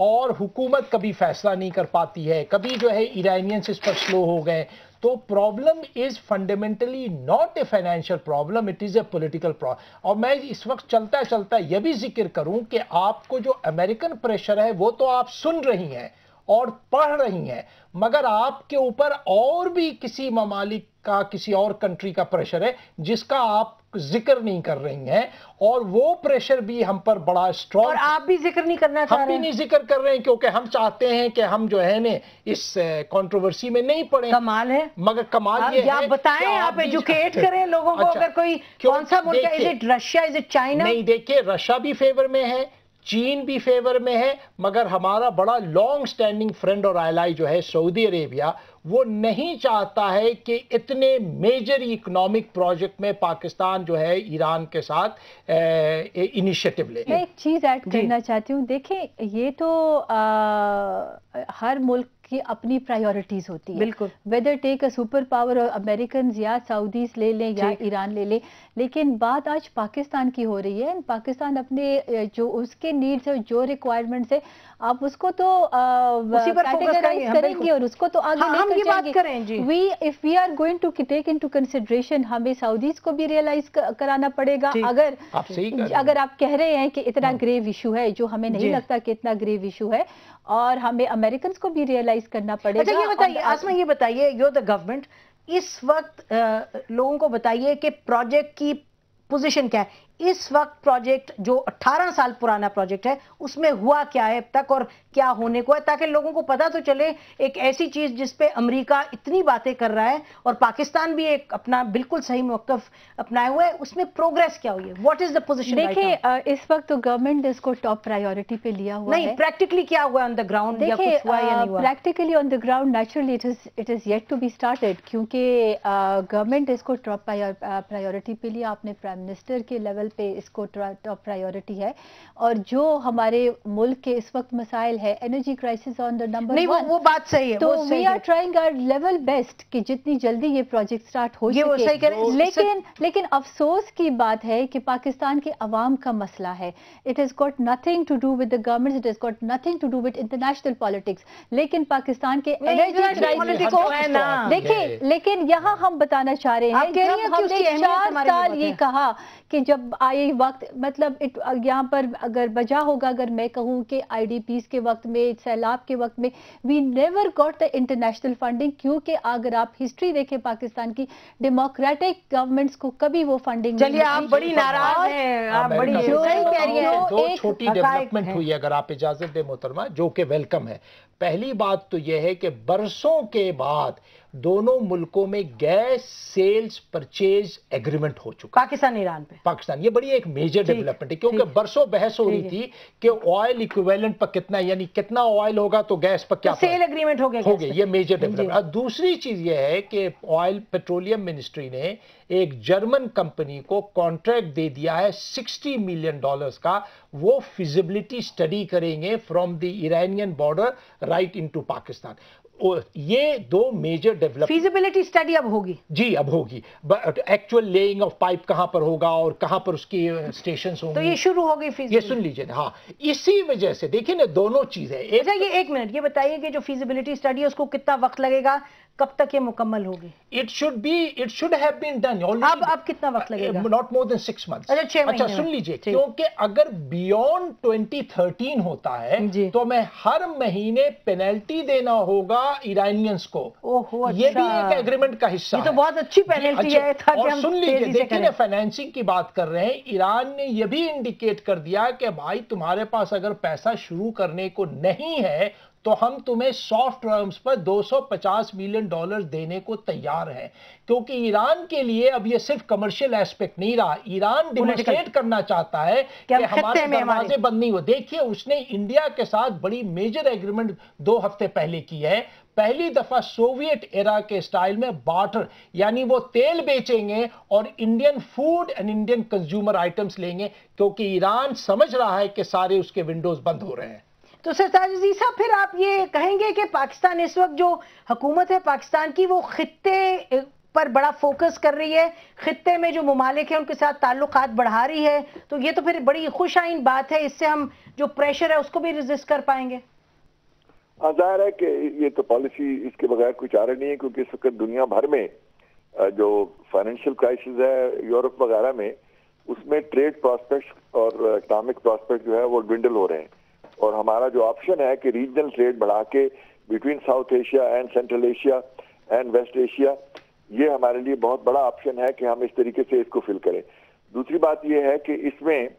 اور حکومت کبھی فیصلہ نہیں کر پاتی ہے، کبھی جو ہے ایرانینز اس پر سلو ہو گئے. تو problem is fundamentally not a financial problem, it is a political problem. اور میں اس وقت چلتا چلتا یہ بھی ذکر کروں کہ آپ کو جو امریکن پریشر ہے وہ تو آپ سن رہی ہیں اور پڑھ رہی ہیں، مگر آپ کے اوپر اور بھی کسی ممالک کا، کسی اور کنٹری کا پریشر ہے جس کا آپ ذکر نہیں کر رہی ہیں، اور وہ پریشر بھی ہم پر بڑا اسٹرانگ، اور آپ بھی ذکر نہیں کرنا چاہ رہے ہیں. ہم بھی نہیں ذکر کر رہے ہیں کیونکہ ہم چاہتے ہیں کہ ہم جو ہے نا اس کنٹروورسی میں نہیں پڑیں. کمال ہے، مگر کمال یہ ہے، بتائیں، آپ ایجوکیٹ کریں لوگوں کو. اگر کوئی کون سا ملک ہے، is it Russia, is it China? نہیں، دیکھیے رشیا بھی فیور میں ہے، چین بھی فیور میں ہے، مگر ہمارا بڑا لانگ سٹینڈنگ فرینڈ اور آلائی جو ہے سعودی عربیہ، وہ نہیں چاہتا ہے کہ اتنے میجر اکنامک پروجیکٹ میں پاکستان جو ہے ایران کے ساتھ انیشیٹو لے. میں ایک چیز ایڈ کرنا چاہتی ہوں. دیکھیں، یہ تو ہر ملک की अपनी प्रायोरिटीज होती है। बिल्कुल, whether take a superpower American या सऊदीज ले लें या ईरान ले लें, लेकिन बात आज पाकिस्तान की हो रही है। पाकिस्तान अपने जो उसके नीड्स है, जो रिक्वायरमेंट्स है, आप उसको तो कैटेगराइज करेंगे और उसको तो आगे लेकर जाएंगे। We if we are going to take into consideration, हमें सऊदीज को भी रियलाइज कराना पड़ेगा। अगर आप कह रहे हैं कि इतना ग्रेव इशू है, जो हमें नहीं लगता कि इतना ग्रेव इशू है, और हमें अमेरिकन को भी रियलाइज करना पड़ेगा। अच्छा, ये बताइए आसमा, ये बताइए, यू द गवर्नमेंट, इस वक्त लोगों को बताइए कि प्रोजेक्ट की पोजीशन क्या है इस वक्त। प्रोजेक्ट जो 18 साल पुराना प्रोजेक्ट है, उसमें हुआ क्या है अब तक और क्या होने को है, ताकि लोगों को पता तो चले। एक ऐसी चीज जिस पे अमेरिका इतनी बातें कर रहा है और पाकिस्तान भी एक अपना बिल्कुल सही मौक़िफ़ अपनाया हुआ है, उसमें प्रोग्रेस क्या हुई है? What is the position? देखिए, इस वक्त तो गवर्नमेंट ने इसको टॉप प्रायोरिटी पे लिया हुआ है। नहीं, प्रैक्टिकली क्या हुआ ऑन द ग्राउंड? देखिए, practically on the ground naturally it is yet to be started, क्योंकि गवर्नमेंट इसको टॉप प्रायोरिटी पे लिया। आपने प्राइम मिनिस्टर के लेवल पे इसको टॉप प्रायोरिटी है। और जो हमारे मुल्क के इस वक्त मसाइल है, energy crisis on the number नहीं, वो बात सही है। तो we are trying our level best कि जितनी जल्दी ये प्रोजेक्ट स्टार्ट हो सके। लेकिन अफसोस की बात है कि पाकिस्तान के अवाम का मसला है। It has got nothing to do with the government, it has got nothing to do with international politics. लेकिन पाकिस्तान के एनर्जी क्राइसिस को देखिए, लेकिन यहाँ हम बताना चाह रहे हैं कि हमने 4 साल ये कहा कि जब आए वक्त, मतलब यहाँ पर अगर बजा होगा अगर मैं कहूँ कि आईडीपीज के वक्त में, सैलाब के वक्त में, we never got the international funding, क्योंकि अगर आप हिस्ट्री देखें पाकिस्तान की, डेमोक्रेटिक गवर्नमेंट्स को कभी वो फंडिंग। चलिए, आप बड़ी नाराज हैं, आप बड़ी सही कह रही हैं। दो छोटी डेवलपमेंट हुई है, अगर आप इजाजत दें मोहतरमा, जो कि वेलकम है। पहली बात तो यह है कि बरसों के बाद दोनों मुल्कों में गैस सेल्स परचेज एग्रीमेंट हो चुका, पाकिस्तान ईरान पे। पाकिस्तान, ये बड़ी एक मेजर डेवलपमेंट है, क्योंकि बरसों बहस हो रही थी कि ऑयल इक्विवेलेंट पर कितना, यानी कितना ऑयल होगा तो गैस पर क्या, सेल एग्रीमेंट हो गया। ये मेजर डेवलपमेंट। दूसरी चीज ये है कि ऑयल पेट्रोलियम मिनिस्ट्री ने एक जर्मन कंपनी को कॉन्ट्रैक्ट दे दिया है $60 मिलियन का। वो फिजिबिलिटी स्टडी करेंगे from the Iranian border right into Pakistan. ये दो मेजर डेवलपमेंट। फीजिबिलिटी स्टडी अब होगी? जी, अब होगी। एक्चुअल लेइंग ऑफ पाइप कहां पर होगा और कहां पर उसकी स्टेशंस होंगे, तो ये शुरू हो गई। ये सुन लीजिए। हाँ, इसी वजह से देखिए ना, दोनों चीजें। अच्छा, ये एक मिनट, ये बताइए कि जो फीजिबिलिटी स्टडी है उसको कितना वक्त लगेगा, कब तक ये मुकम्मल होगी? It should have been done already. अब कितना वक्त लगेगा? Not more than 6 months. अच्छा, 6 महीने। अच्छा, सुन लीजिए, क्योंकि अगर बियॉन्ड 2013 होता है तो मैं हर महीने पेनल्टी देना होगा ईरानियंस को। ओहो, ये भी एक एग्रीमेंट का हिस्सा है। ये तो बहुत अच्छी पेनल्टी है। और सुन लीजिए, देखिए ना, फाइनेंसिंग की बात कर रहे हैं, ईरान ने यह भी इंडिकेट कर दिया कि भाई तुम्हारे पास अगर पैसा शुरू करने को नहीं है तो हम तुम्हें सॉफ्ट टर्म्स पर $250 मिलियन देने को तैयार हैं। क्योंकि ईरान के लिए अब ये सिर्फ कमर्शियल एस्पेक्ट नहीं रहा, ईरान डिमॉन्स्ट्रेट करना चाहता है कि हमारे दरवाजे बंद नहीं हो। देखिए, उसने इंडिया के साथ बड़ी मेजर एग्रीमेंट 2 हफ्ते पहले की है। पहली दफा सोवियत एरा के स्टाइल में बार्टर, यानी वो तेल बेचेंगे और Indian food and Indian consumer items लेंगे, क्योंकि ईरान समझ रहा है कि सारे उसके विंडोज बंद हो रहे हैं। तो सरताज अजीज साहब, फिर आप ये कहेंगे कि पाकिस्तान इस वक्त जो हुकूमत है पाकिस्तान की, वो खित्ते पर बड़ा फोकस कर रही है, खित्ते में जो मुमालिक है उनके साथ ताल्लुकात बढ़ा रही है, तो ये तो फिर बड़ी खुश आइन बात है। इससे हम जो प्रेशर है उसको भी रेजिस्ट कर पाएंगे। जाहिर है कि ये तो पॉलिसी, इसके बगैर कोई चारा नहीं है, क्योंकि इस वक्त दुनिया भर में जो फाइनेंशियल क्राइसिस है यूरोप वगैरह में, उसमें ट्रेड प्रोस्पेक्ट और इकोनॉमिक प्रोस्पेक्ट जो है वो ड्विंडल हो रहे हैं। और हमारा जो ऑप्शन है कि रीजनल ट्रेड बढ़ा के between South Asia and Central Asia and West Asia, ये हमारे लिए बहुत बड़ा ऑप्शन है कि हम इस तरीके से इसको फिल करें। दूसरी बात ये है कि इसमें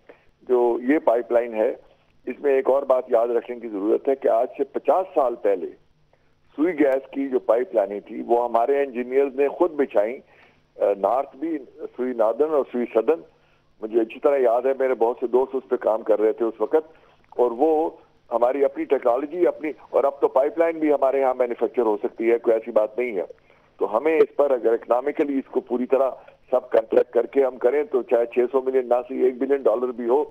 जो ये पाइपलाइन है, इसमें एक और बात याद रखने की जरूरत है कि आज से 50 साल पहले सुई गैस की जो पाइपलाइनें थी वो हमारे इंजीनियर्स ने खुद बिछाई, नॉर्थ भी, सुई नॉर्दर्न और सुई सदर्न। मुझे अच्छी तरह याद है, मेरे बहुत से दोस्त उस पर काम कर रहे थे उस वक्त, और वो हमारी अपनी टेक्नोलॉजी अपनी, और अब तो पाइपलाइन भी हमारे यहाँ मैन्युफैक्चर हो सकती है, कोई ऐसी बात नहीं है। तो हमें इस पर अगर इकोनॉमिकली इसको पूरी तरह सब कॉन्ट्रैक्ट करके हम करें तो चाहे 600 मिलियन ना से $1 बिलियन भी हो,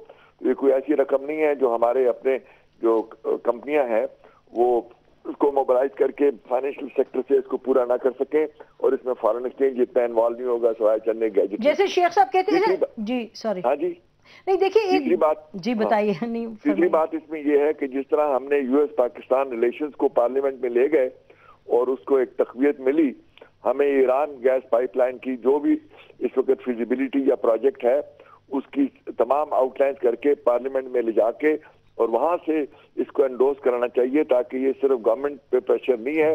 तो ये कोई ऐसी रकम नहीं है जो हमारे अपने जो कंपनियां हैं वो उसको मोबिलाइज करके फाइनेंशियल सेक्टर से इसको पूरा ना कर सकें और इसमें फॉरेन एक्सचेंज इतना इन्वॉल्व नहीं होगा सवाए चंद गैजेट। जैसे शेख साहब कहते हैं जी, सॉरी, हाँ जी, नहीं देखिए तीसरी बात जी बताइए। नहीं, तीसरी बात इसमें ये है कि जिस तरह हमने यूएस पाकिस्तान रिलेशंस को पार्लियामेंट में ले गए और उसको एक तक़वियत मिली, हमें ईरान गैस पाइपलाइन की जो भी इस वक्त फिजिबिलिटी या प्रोजेक्ट है उसकी तमाम आउटलाइन करके पार्लियामेंट में ले जाके और वहां से इसको एंडोर्स कराना चाहिए, ताकि ये सिर्फ गवर्नमेंट पे प्रेशर नहीं है।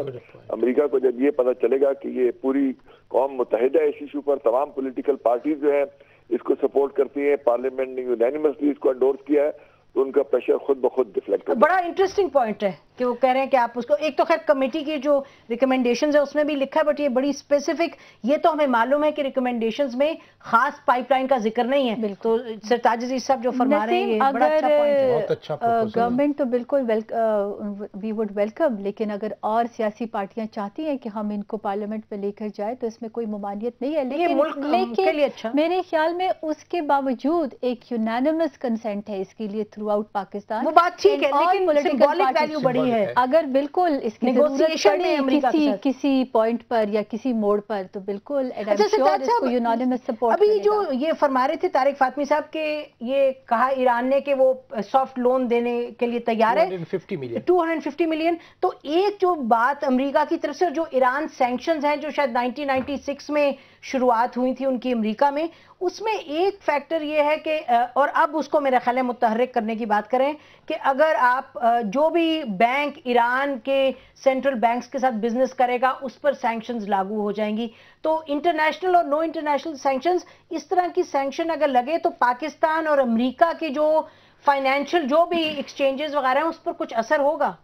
अमेरिका को जब ये पता चलेगा कि ये पूरी कौम मुत्तहिदा है इस इशू पर, तमाम पॉलिटिकल पार्टीज जो है इसको सपोर्ट करती है, पार्लियामेंट ने यूनैनिमसली इसको एंडोर्स किया है, तो उनका प्रेशर खुद ब खुद डिफ्लेक्ट होगा। बड़ा इंटरेस्टिंग पॉइंट है कि वो कह रहे हैं कि आप उसको, एक तो खैर कमेटी की जो रिकमेंडेशंस है उसमें भी लिखा है, बट ये बड़ी स्पेसिफिक, ये तो हमें मालूम है कि रिकमेंडेशंस में खास पाइपलाइन का जिक्र नहीं है। तो सरताज अजीज साहब जो फरमा रहे हैं ये बड़ा अच्छा पॉइंट है। गवर्नमेंट तो बिल्कुल वी वुड वेलकम, लेकिन अगर और सियासी पार्टियां चाहती हैं कि हम इनको पार्लियामेंट में लेकर जाए तो इसमें कोई ममानियत नहीं है, लेकिन मेरे ख्याल में उसके बावजूद एक यूनानिमस कंसेंट है इसके लिए थ्रू आउट पाकिस्तान। वो बात ठीक है, लेकिन सिंबॉलिक वैल्यू बड़ी है। अगर बिल्कुल इसकी किसी पॉइंट पर या किसी मोड़ पर तो बिल्कुल इसको यूनानिमस सपोर्ट। अभी जो ये फरमा रहे थे तारिक फातमी साहब के, ये कहा ईरान ने कि वो सॉफ्ट लोन देने के लिए तैयार है 250 मिलियन। तो एक जो बात अमेरिका की तरफ से, जो ईरान सैंक्शंस हैं जो शायद 1996 में शुरुआत हुई थी उनकी अमेरिका में, उसमें एक फैक्टर ये है कि और अब उसको मेरा ख्याल है मुतहर्रिक करने की बात करें कि अगर आप जो भी बैंक ईरान के सेंट्रल बैंक्स के साथ बिजनेस करेगा उस पर सैंक्शंस लागू हो जाएंगी। तो इंटरनेशनल और नो इंटरनेशनल सैंक्शंस, इस तरह की सैंक्शन अगर लगे तो पाकिस्तान और अमेरिका के जो फाइनेंशियल जो भी एक्सचेंजेस वगैरह हैं उस पर कुछ असर होगा?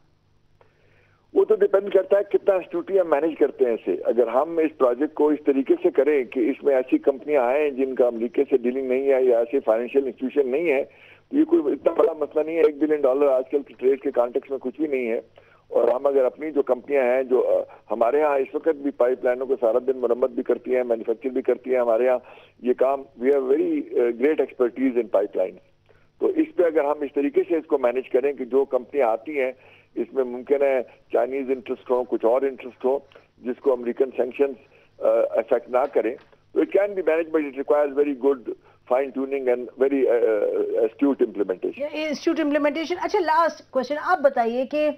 वो तो डिपेंड करता है कितना एस्टिट्यूटली हम मैनेज करते हैं इसे। अगर हम इस प्रोजेक्ट को इस tariके से करें कि इसमें ऐसी कंपनियां आए जिनका अमेरिका से डीलिंग नहीं है या ऐसे फाइनेंशियल इंस्टीट्यूशन नहीं है, तो ये कोई इतना बड़ा मसला नहीं है। $1 बिलियन आजकल की ट्रेड के कॉन्टेक्स्ट में कुछ भी नहीं है। और हम अगर अपनी जो कंपनियां हैं जो हमारे यहाँ इस वक्त भी पाइपलाइनों को सारा दिन मरम्मत भी करती हैं, मैन्युफैक्चर भी करती हैं, हमारे यहाँ ये काम, we have very great expertise in pipeline. तो इस पे अगर हम इस तरीके से इसको मैनेज करें कि जो कंपनियां आती हैं इसमें मुमकिन है चाइनीज इंटरेस्ट हो, कुछ और इंटरेस्ट हो जिसको अमेरिकन सैंक्शंस अफेक्ट ना करें, तो it can be manage, but it requires very good fine tuning and very astute implementation. अच्छा, लास्ट क्वेश्चन, आप बताइए कि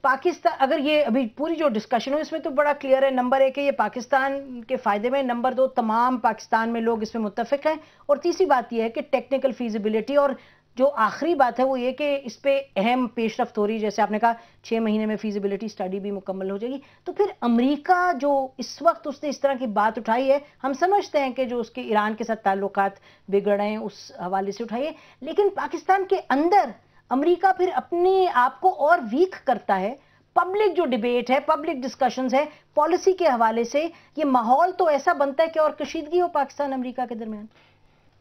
पाकिस्तान, अगर ये अभी पूरी जो डिस्कशन हो इसमें तो बड़ा क्लियर है, नंबर 1 है ये पाकिस्तान के फायदे में, नंबर 2 तमाम पाकिस्तान में लोग इसमें मुत्तफिक हैं, और तीसरी बात ये है कि टेक्निकल फीजिबिलिटी, और जो आखिरी बात है वो ये कि इस पे अहम पेशरफ्त हो रही है, जैसे आपने कहा 6 महीने में फीजिबिलिटी स्टडी भी मुकम्मल हो जाएगी। तो फिर अमेरिका जो इस वक्त उसने इस तरह की बात उठाई है, हम समझते हैं कि जो उसके ईरान के साथ ताल्लुकात बिगड़ रहे हैं उस हवाले से उठाई है, लेकिन पाकिस्तान के अंदर अमेरिका फिर अपने आप को और वीक करता है। पब्लिक जो डिबेट है, पब्लिक डिस्कशंस है पॉलिसी के हवाले से, ये माहौल तो ऐसा बनता है कि और कशीदगी हो पाकिस्तान अमेरिका के दरमियान।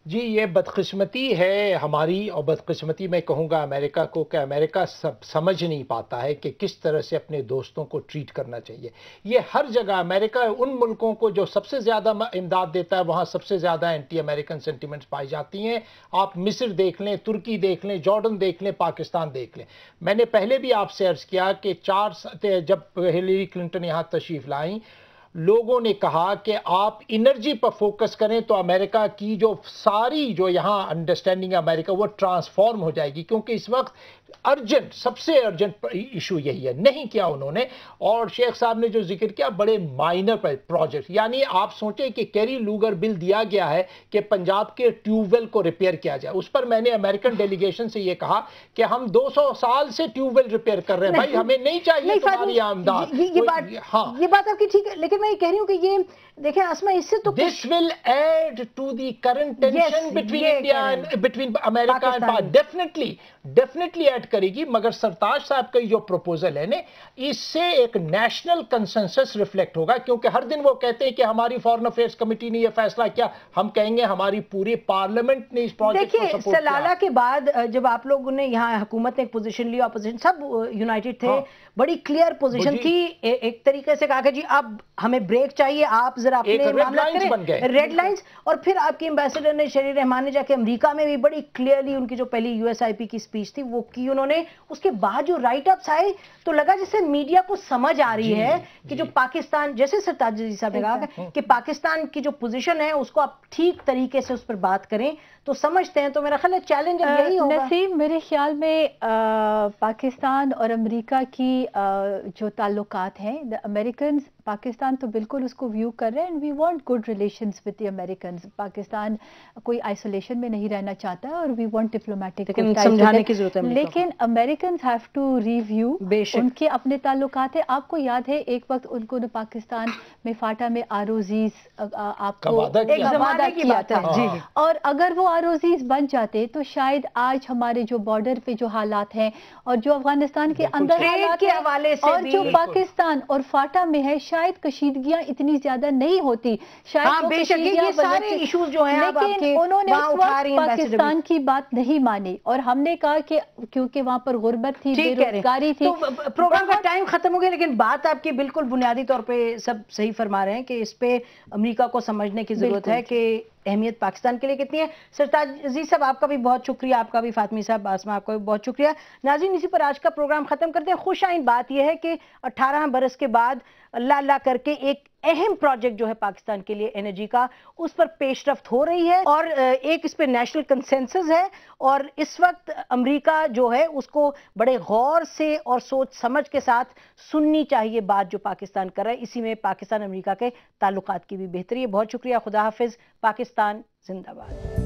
जी, ये बदकिस्मती है हमारी, और बदकिस्मती मैं कहूँगा अमेरिका को, कि अमेरिका समझ नहीं पाता है कि किस तरह से अपने दोस्तों को ट्रीट करना चाहिए। ये हर जगह अमेरिका उन मुल्कों को जो सबसे ज़्यादा इमदाद देता है वहाँ सबसे ज़्यादा एंटी अमेरिकन सेंटिमेंट्स पाई जाती हैं। आप मिस्र देख लें, तुर्की देख लें, जॉर्डन देख लें, पाकिस्तान देख लें। मैंने पहले भी आपसे अर्ज़ किया कि जब हिलरी क्लिंटन यहाँ तशरीफ़ लाई, लोगों ने कहा कि आप एनर्जी पर फोकस करें तो अमेरिका की जो सारी जो यहाँ अंडरस्टैंडिंग अमेरिका वो ट्रांसफॉर्म हो जाएगी, क्योंकि इस वक्त अर्जेंट, सबसे अर्जेंट इशू यही है। नहीं किया उन्होंने, और शेख साहब ने जो जिक्र किया बड़े माइनर प्रोजेक्ट, यानी आप सोचें कि कैरी लूगर बिल दिया गया है कि पंजाब के ट्यूबवेल को रिपेयर किया जाए। उस पर मैंने अमेरिकन डेलीगेशन से ये कहा कि हम 200 साल से ट्यूबवेल रिपेयर कर रहे हैं, भाई हमें नहीं चाहिए तुम्हारी आमदाद। ये बात आपकी ठीक है, लेकिन मैं ये कह रही हूँ कि ये देखें आसमा, इससे तो this will add to the current tension between India and between America and definitely add करेगी। मगर सरताज साहब का जो प्रपोजल है ना, इससे एक नेशनल कंसेंसस रिफ्लेक्ट होगा, क्योंकि हर दिन वो कहते हैं कि हमारी फॉरेन अफेयर्स कमेटी ने ये फैसला किया, हम कहेंगे हमारी पूरी पार्लियामेंट ने इस प्रोजेक्ट को सपोर्ट किया। सलाला के बाद जब आप लोगों ने यहाँ हुकूमत ने एक पोजीशन ली, ऑपोजिशन सब यूनाइटेड थे, बड़ी क्लियर पोजीशन थी, एक तरीके से कहा कि जी अब हमें ہمیں بریک چاہیے, آپ ذرا اپنے معاملہ کریں, ریڈ لائنز. اور پھر آپ کی ایمبیسڈر نے شری رحمان نے جا کے امریکہ میں بھی بڑی کلیئرلی ان کی جو پہلی USIP کی اسپیچ تھی وہ کی انہوں نے. اس کے بعد جو رائٹ اپس آئے تو لگا جیسے میڈیا کو سمجھ آ رہی ہے کہ جو پاکستان, جیسے سرتاج عزیز صاحب نے کہا کہ پاکستان کی جو پوزیشن ہے اس کو آپ ٹھیک طریقے سے اس پر بات کریں تو سمجھتے ہیں. تو میرا خیال ہے چیلنج اب یہی ہوگا. نسیم, میرے خیال میں پاکستان اور امریکہ کی جو تعلقات ہیں, امریکنز پاکستان تو بالکل اس کو ویو کر رہے ہیں, we want good relations with the Americans. Pakistan کوئی آئسولیشن میں نہیں رہنا چاہتا ہے اور وی وانٹ ڈپلومیٹک, سمجھانے کی ضرورت ہے. لیکن Americans have to review in کے اپنے تعلقات ہیں. آپ کو یاد ہے ایک وقت ان کو پاکستان میں فاٹا میں آروزیز آپ کو ایک وعدہ کیا تھا, اور اگر وہ آروزیز بن جاتے تو شاید آج ہمارے جو بارڈر پہ جو حالات ہیں اور جو افغانستان کے اندر حالات کے حوالے سے اور جو پاکستان اور فاٹا میں ہے شاید کشیدگیاں اتنی زیادہ نہیں ہوتی. شاید بے شک یہ سارے ایشوز جو ہیں, لیکن انہوں نے اس وقت پاکستان کی بات نہیں مانی اور ہم نے کہا کہ کیونکہ وہاں پر غربت تھی, بے روزگاری تھی. پروگرام کا ٹائم ختم ہو گیا, لیکن بات آپ کی بالکل بنیادی طور پہ سب صحیح فرما رہے ہیں کہ اس پہ امریکہ کو سمجھنے کی ضرورت ہے کہ اہمیت پاکستان کے لیے کتنی ہے. سرتاج عزیز صاحب آپ کا بھی بہت شکریہ, آپ کا بھی, فاطمی صاحب, باسمہ آپ کا بھی بہت شکریہ. ناظرین اسی پر آج کا پروگرام ختم کرتے ہیں. خوش آئند بات یہ ہے کہ 18 برس کے بعد اللہ اللہ کر کے ایک اہم پروجیکٹ جو ہے پاکستان کے لیے انرجی کا, اس پر پیش رفت ہو رہی ہے اور ایک اس پہ نیشنل کنسنسس ہے. اور اس وقت امریکہ جو ہے اس کو بڑے غور سے اور سوچ سمجھ کے ساتھ سننی چاہیے بات جو پاکستان کر رہا ہے. اسی میں پاکستان امریکہ کے تعلقات کی بھی بہتری ہے. بہت شکریہ, خدا حافظ, پاکستان زندہ باد.